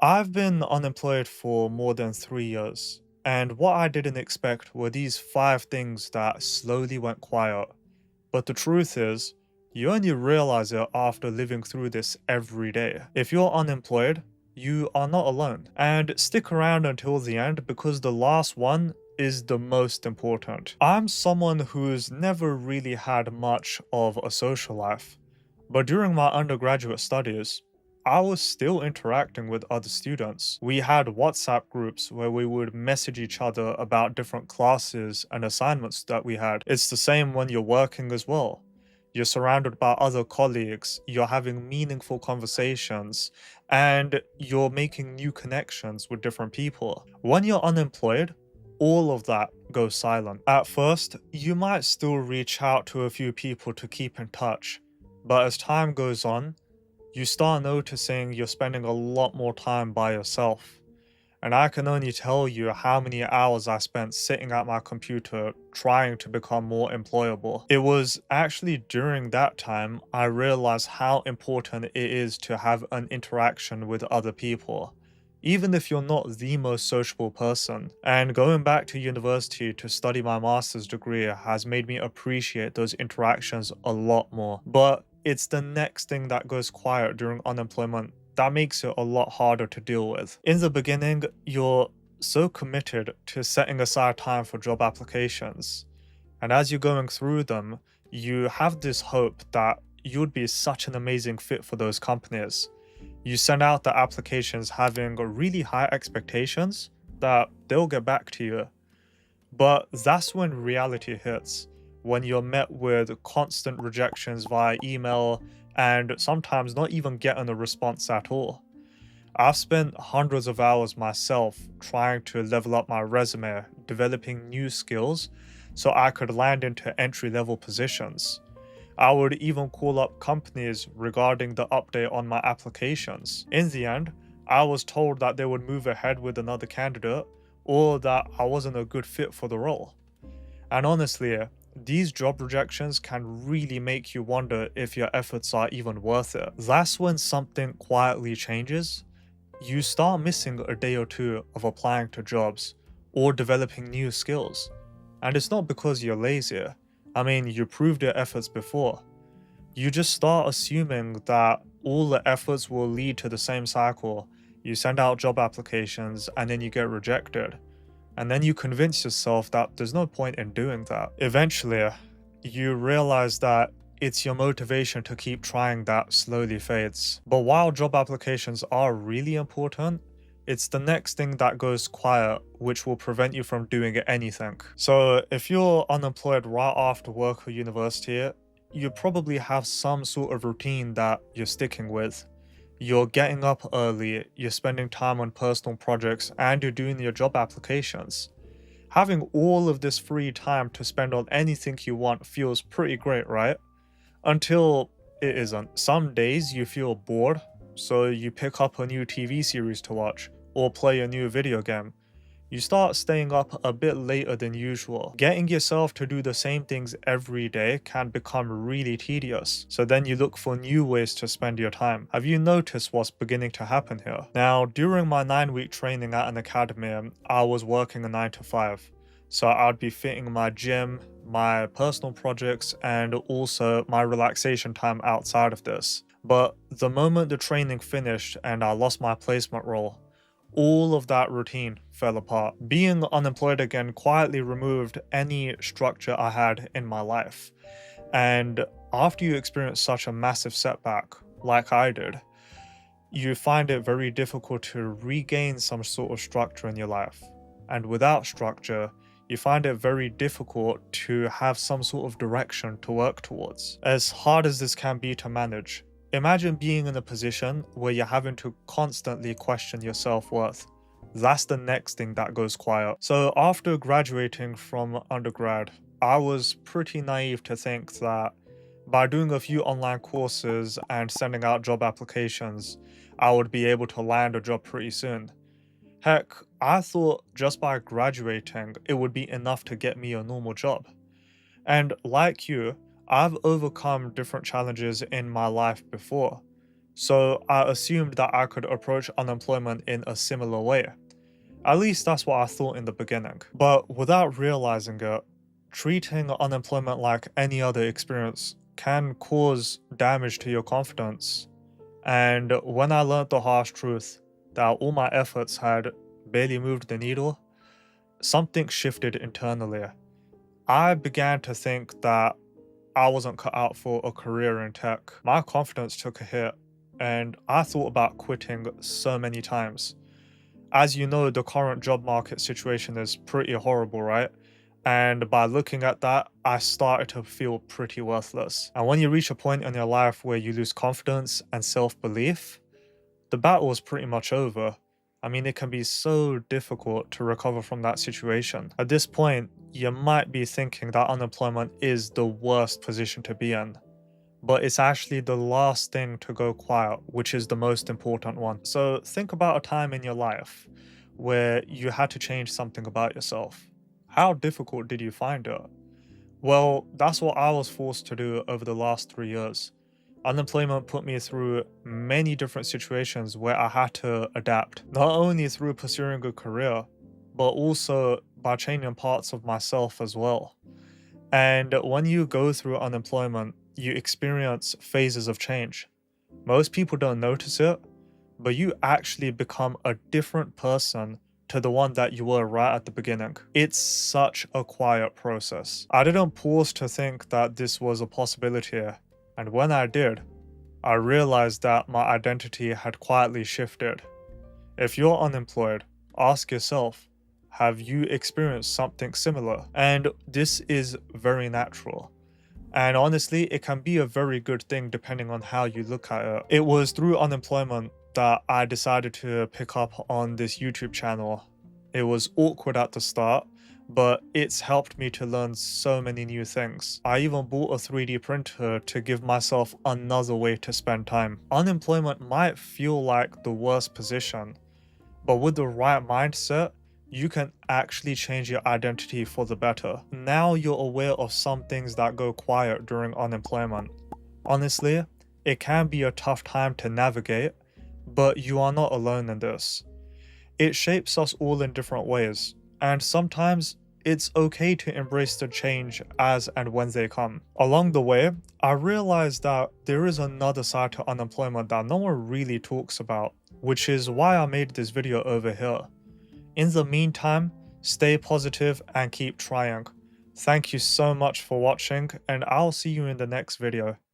I've been unemployed for more than 3 years, and what I didn't expect were these five things that slowly went quiet. But the truth is, you only realize it after living through this every day. If you're unemployed, you are not alone. And stick around until the end because the last one is the most important. I'm someone who's never really had much of a social life, but during my undergraduate studies, I was still interacting with other students. We had WhatsApp groups where we would message each other about different classes and assignments that we had. It's the same when you're working as well. You're surrounded by other colleagues, you're having meaningful conversations, and you're making new connections with different people. When you're unemployed, all of that goes silent. At first, you might still reach out to a few people to keep in touch, but as time goes on, you start noticing you're spending a lot more time by yourself. And I can only tell you how many hours I spent sitting at my computer trying to become more employable. It was actually during that time I realized how important it is to have an interaction with other people, even if you're not the most sociable person. And going back to university to study my master's degree has made me appreciate those interactions a lot more. But it's the next thing that goes quiet during unemployment that makes it a lot harder to deal with. In the beginning, you're so committed to setting aside time for job applications. And as you're going through them, you have this hope that you'd be such an amazing fit for those companies. You send out the applications having really high expectations that they'll get back to you. But that's when reality hits, when you're met with constant rejections via email and sometimes not even getting a response at all. I've spent hundreds of hours myself trying to level up my resume, developing new skills so I could land into entry-level positions. I would even call up companies regarding the update on my applications. In the end, I was told that they would move ahead with another candidate or that I wasn't a good fit for the role. And honestly, these job rejections can really make you wonder if your efforts are even worth it. That's when something quietly changes. You start missing a day or two of applying to jobs or developing new skills. And it's not because you're lazy. I mean, you proved your efforts before. You just start assuming that all the efforts will lead to the same cycle. You send out job applications and then you get rejected. And then you convince yourself that there's no point in doing that. Eventually, you realize that it's your motivation to keep trying that slowly fades. But while job applications are really important, it's the next thing that goes quiet which will prevent you from doing anything. So if you're unemployed right after work or university, you probably have some sort of routine that you're sticking with. You're getting up early, you're spending time on personal projects, and you're doing your job applications. Having all of this free time to spend on anything you want feels pretty great, right? Until it isn't. Some days you feel bored, so you pick up a new TV series to watch, or play a new video game. You start staying up a bit later than usual. Getting yourself to do the same things every day can become really tedious, so then you look for new ways to spend your time. Have you noticed what's beginning to happen here? Now, during my 9-week training at an academy, I was working a 9 to 5. So I'd be fitting my gym, my personal projects, and also my relaxation time outside of this. But the moment the training finished and I lost my placement role, all of that routine fell apart. Being unemployed again quietly removed any structure I had in my life. And after you experience such a massive setback, like I did, you find it very difficult to regain some sort of structure in your life. And without structure, you find it very difficult to have some sort of direction to work towards. As hard as this can be to manage, imagine being in a position where you're having to constantly question your self-worth. That's the next thing that goes quiet. So after graduating from undergrad, I was pretty naive to think that by doing a few online courses and sending out job applications, I would be able to land a job pretty soon. Heck, I thought just by graduating, it would be enough to get me a normal job. And like you, I've overcome different challenges in my life before. So I assumed that I could approach unemployment in a similar way. At least that's what I thought in the beginning. But without realizing it, treating unemployment like any other experience can cause damage to your confidence. And when I learned the harsh truth that all my efforts had barely moved the needle, something shifted internally. I began to think that I wasn't cut out for a career in tech. My confidence took a hit, and I thought about quitting so many times. As you know, the current job market situation is pretty horrible, right? And by looking at that, I started to feel pretty worthless. And when you reach a point in your life where you lose confidence and self belief, the battle is pretty much over. I mean, it can be so difficult to recover from that situation. At this point, you might be thinking that unemployment is the worst position to be in, but it's actually the last thing to go quiet, which is the most important one. So think about a time in your life where you had to change something about yourself. How difficult did you find it? Well, that's what I was forced to do over the last 3 years. Unemployment put me through many different situations where I had to adapt, not only through pursuing a career, but also by changing parts of myself as well. And when you go through unemployment, you experience phases of change. Most people don't notice it, but you actually become a different person to the one that you were right at the beginning. It's such a quiet process. I didn't pause to think that this was a possibility, and when I did, I realized that my identity had quietly shifted. If you're unemployed, ask yourself, have you experienced something similar? And this is very natural. And honestly, it can be a very good thing depending on how you look at it. It was through unemployment that I decided to pick up on this YouTube channel. It was awkward at the start, but it's helped me to learn so many new things. I even bought a 3D printer to give myself another way to spend time. Unemployment might feel like the worst position, but with the right mindset, you can actually change your identity for the better. Now you're aware of some things that go quiet during unemployment. Honestly, it can be a tough time to navigate, but you are not alone in this. It shapes us all in different ways, and sometimes it's okay to embrace the change as and when they come. Along the way, I realized that there is another side to unemployment that no one really talks about, which is why I made this video over here. In the meantime, stay positive and keep trying. Thank you so much for watching, and I'll see you in the next video.